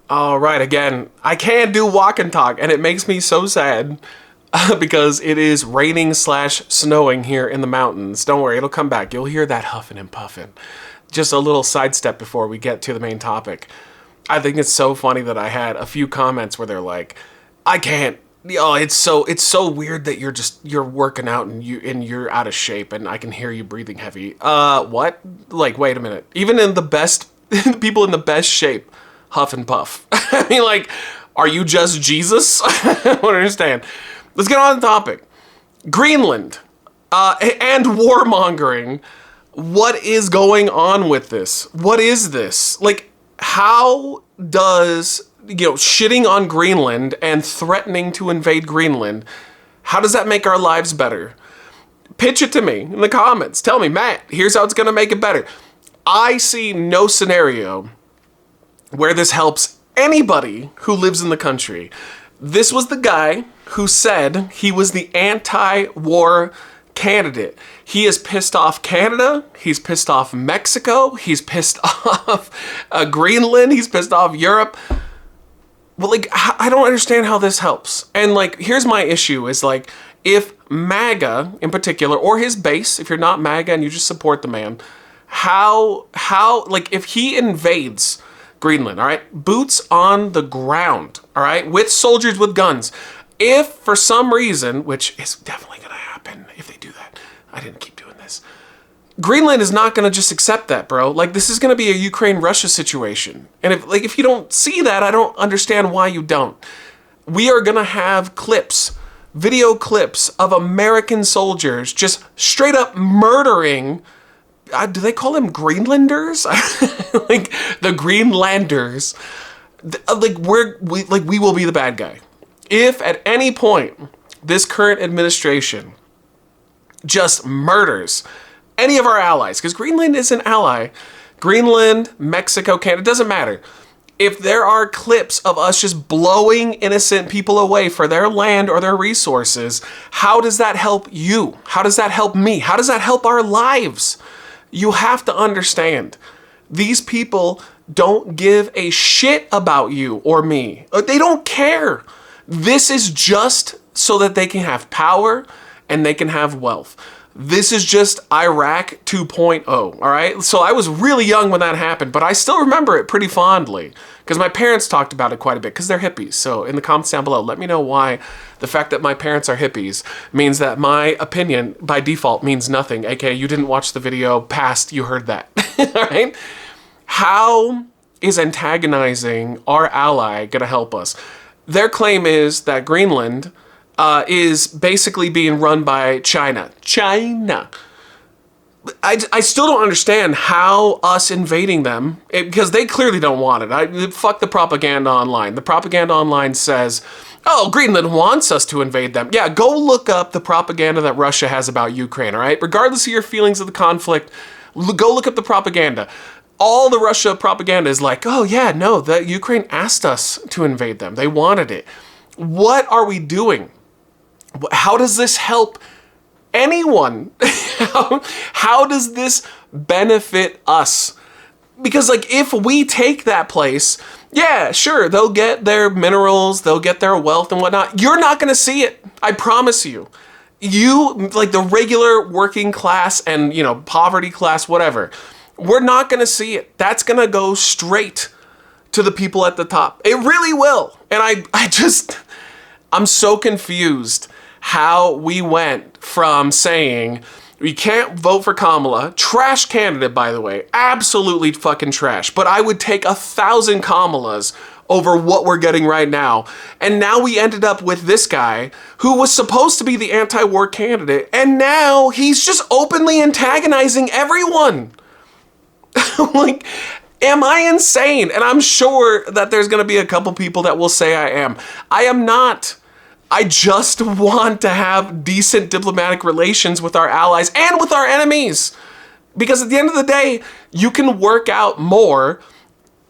All right, again, I can't do walk and talk, and it makes me so sad because it is raining slash snowing here in the mountains. Don't worry, it'll come back. You'll hear that huffing and puffing. Just a little sidestep before we get to the main topic. I think it's so funny that I had a few comments where they're like, I can't. Oh, it's so weird that you're working out and you're out of shape and I can hear you breathing heavy. What? Like, wait a minute. Even in the best people in the best shape huff and puff. I mean, like, are you just Jesus? I don't understand. Let's get on the topic. Greenland and warmongering. What is going on with this? What is this? Like, how does, shitting on Greenland and threatening to invade Greenland, how does that make our lives better? Pitch it to me in the comments. Tell me, Matt, here's how it's going to make it better. I see no scenario where this helps anybody who lives in the country. This was the guy who said he was the anti-war candidate. He has pissed off Canada. He's pissed off Mexico. He's pissed off Greenland. He's pissed off Europe. Well, like, I don't understand how this helps. And, like, here's my issue is, like, if MAGA in particular, or his base, if you're not MAGA and you just support the man, how, like, if he invades Greenland, all right, boots on the ground, all right, with soldiers with guns, if for some reason, which is definitely going to happen if they do that, I didn't keep doing this, Greenland is not going to just accept that, bro. Like, this is going to be a Ukraine-Russia situation. And if you don't see that, I don't understand why you don't. We are going to have clips, video clips of American soldiers just straight up murdering, do they call them Greenlanders? Like, the Greenlanders. We will be the bad guy. If at any point this current administration just murders any of our allies, because Greenland is an ally, Greenland, Mexico, Canada, it doesn't matter. If there are clips of us just blowing innocent people away for their land or their resources, how does that help you? How does that help me? How does that help our lives? You have to understand, these people don't give a shit about you or me. They don't care. This is just so that they can have power and they can have wealth. This is just Iraq 2.0, all right? So I was really young when that happened, but I still remember it pretty fondly because my parents talked about it quite a bit because they're hippies. So in the comments down below, let me know why the fact that my parents are hippies means that my opinion by default means nothing, aka you didn't watch the video past you heard that, all right? How is antagonizing our ally gonna help us? Their claim is that Greenland is basically being run by China. China. I still don't understand how us invading them, because they clearly don't want it. Fuck the propaganda online. The propaganda online says, oh, Greenland wants us to invade them. Yeah, go look up the propaganda that Russia has about Ukraine, all right? Regardless of your feelings of the conflict, go look up the propaganda. All the Russia propaganda is like, oh yeah, no, the Ukraine asked us to invade them. They wanted it. What are we doing? How does this help anyone? How does this benefit us? Because, like, if we take that place, yeah, sure, they'll get their minerals, they'll get their wealth and whatnot. You're not going to see it. I promise you. You, like the regular working class and, poverty class, whatever, we're not going to see it. That's going to go straight to the people at the top. It really will. And I'm so confused how we went from saying we can't vote for Kamala, trash candidate, by the way, absolutely fucking trash, but I would take 1,000 Kamalas over what we're getting right now. And now we ended up with this guy who was supposed to be the anti-war candidate, and now he's just openly antagonizing everyone. Like, am I insane? And I'm sure that there's going to be a couple people that will say I am. I am not. I just want to have decent diplomatic relations with our allies and with our enemies. Because at the end of the day, you can work out more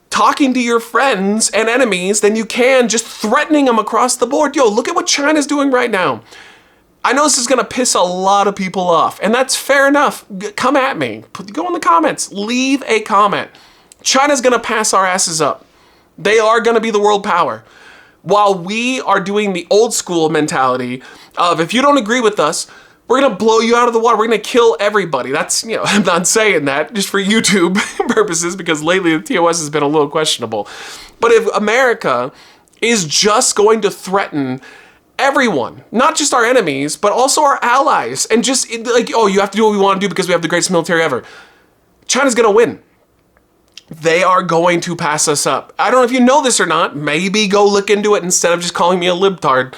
talking to your friends and enemies than you can just threatening them across the board. Yo, look at what China's doing right now. I know this is going to piss a lot of people off, and that's fair enough. Come at me. Go in the comments. Leave a comment. China's going to pass our asses up. They are going to be the world power. While we are doing the old school mentality of, if you don't agree with us, we're going to blow you out of the water. We're going to kill everybody. That's, you know, I'm not saying that just for YouTube purposes, because lately the TOS has been a little questionable. But if America is just going to threaten everyone, not just our enemies, but also our allies, and just like, oh, you have to do what we want to do because we have the greatest military ever, China's going to win. They are going to pass us up. I don't know if you know this or not. Maybe go look into it instead of just calling me a libtard.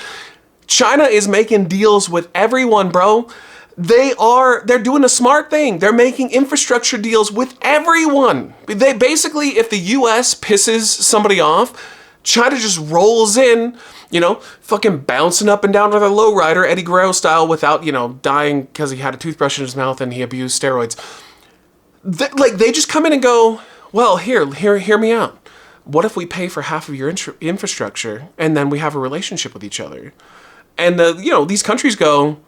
China is making deals with everyone, bro. They're doing a smart thing. They're making infrastructure deals with everyone. They basically, if the US pisses somebody off, China just rolls in, you know, fucking bouncing up and down with a lowrider, Eddie Guerrero style, without, you know, dying because he had a toothbrush in his mouth and he abused steroids. They just come in and go, well, hear me out. What if we pay for half of your infrastructure and then we have a relationship with each other? And you know, these countries go,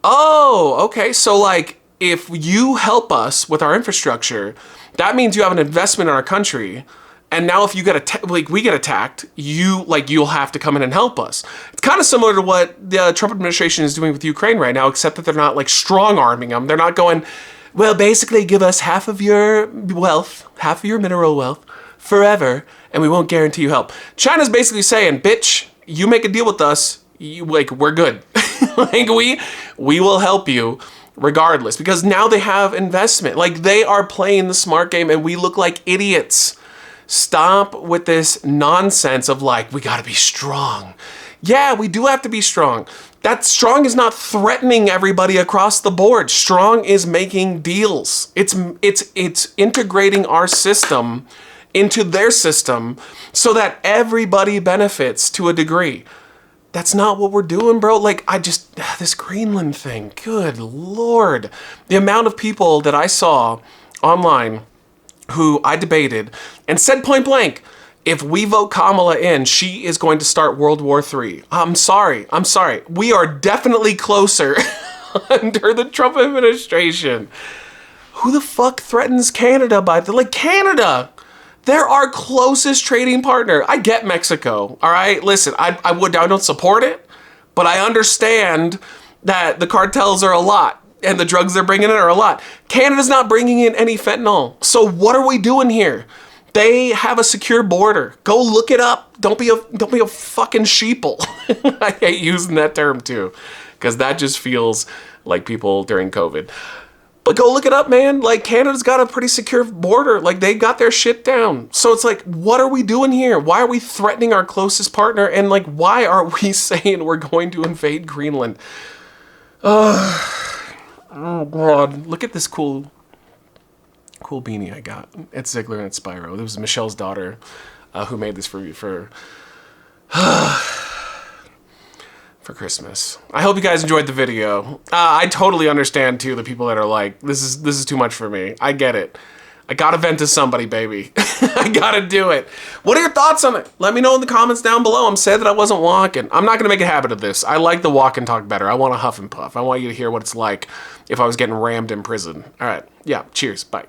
oh, okay. So like, if you help us with our infrastructure, that means you have an investment in our country. And now if you get we get attacked, you'll have to come in and help us. It's kind of similar to what the Trump administration is doing with Ukraine right now, except that they're not like strong arming them. They're not going, well, basically give us half of your wealth, half of your mineral wealth forever, and we won't guarantee you help. China's basically saying, bitch, you make a deal with us, we're good. Like we will help you regardless, because now they have investment. Like, they are playing the smart game and we look like idiots. Stop with this nonsense of like, we gotta be strong. Yeah, we do have to be strong. That strong is not threatening everybody across the board. Strong is making deals. It's integrating our system into their system so that everybody benefits to a degree. That's not what we're doing, bro. Like, this Greenland thing, good Lord. The amount of people that I saw online who I debated and said point blank, if we vote Kamala in, she is going to start World War III. I'm sorry. We are definitely closer under the Trump administration. Who the fuck threatens Canada Canada? They're our closest trading partner. I get Mexico, all right? Listen, I don't support it, but I understand that the cartels are a lot and the drugs they're bringing in are a lot. Canada's not bringing in any fentanyl. So what are we doing here? They have a secure border. Go look it up. Don't be a fucking sheeple. I hate using that term too, because that just feels like people during COVID. But go look it up, man. Like, Canada's got a pretty secure border. Like, they got their shit down. So it's like, what are we doing here? Why are we threatening our closest partner? And like, why are we saying we're going to invade Greenland? Oh God. Look at this cool beanie I got at Ziegler and at Spyro. It was Michelle's daughter who made this for Christmas. I hope you guys enjoyed the video. I totally understand too the people that are like, this is too much for me. I get it. I gotta vent to somebody, baby. I gotta do it. What are your thoughts on it? Let me know in the comments down below. I'm sad that I wasn't walking. I'm not gonna make a habit of this. I like the walk and talk better. I want to huff and puff. I want you to hear what it's like if I was getting rammed in prison. All right. Yeah. Cheers. Bye.